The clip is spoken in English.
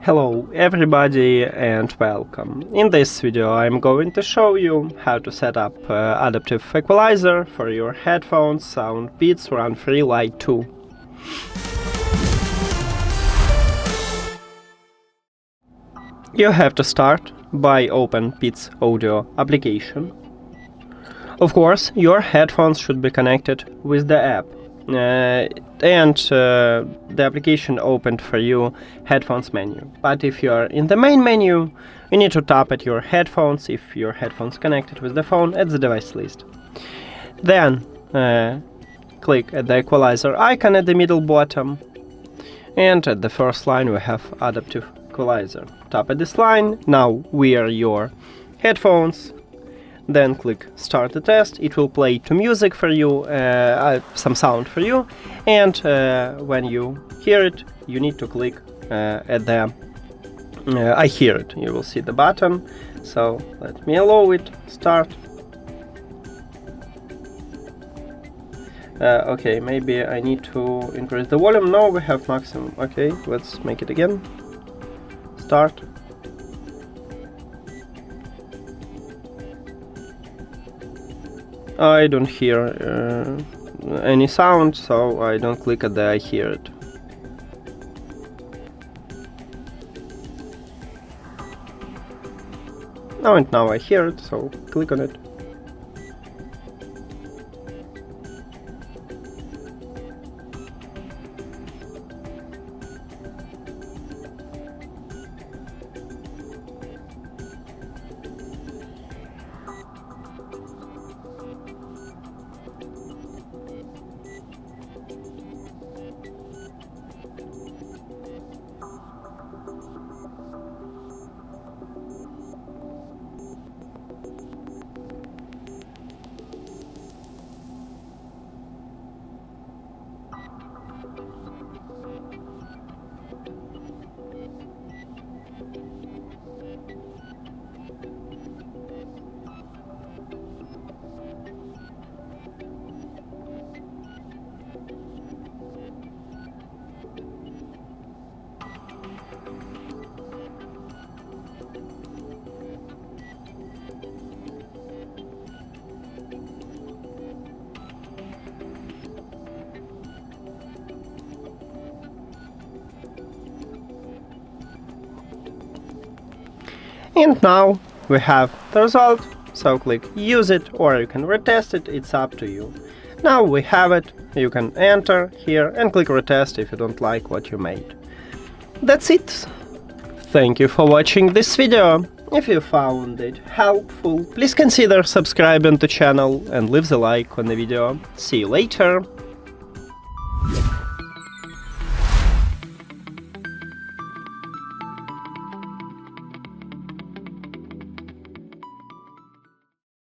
Hello everybody and welcome. In this video I'm going to show you how to set up adaptive equalizer for your headphones SOUNDPEATS RunFree Lite 2. You have to start by open Peats audio application. Of course, your headphones should be connected with the app. The application opened for you headphones menu. But if you are in the main menu, you need to tap at your headphones if your headphones connected with the phone at the device list. Then click at the equalizer icon at the middle bottom, and at the first line we have adaptive equalizer. Tap at this line, now wear your headphones. Then click start the test. It will play to music for you, some sound for you, and when you hear it, you need to click at the I hear it. You will see the button. So let me allow it. Start. Okay, maybe I need to increase the volume. No, we have maximum. Okay, let's make it again. Start. I don't hear any sound, so I don't click at the I hear it. Now I hear it, so click on it. And now we have the result, so click use it or you can retest it, it's up to you. Now we have it, you can enter here and click retest if you don't like what you made. That's it. Thank you for watching this video. If you found it helpful, please consider subscribing to the channel and leave the like on the video. See you later.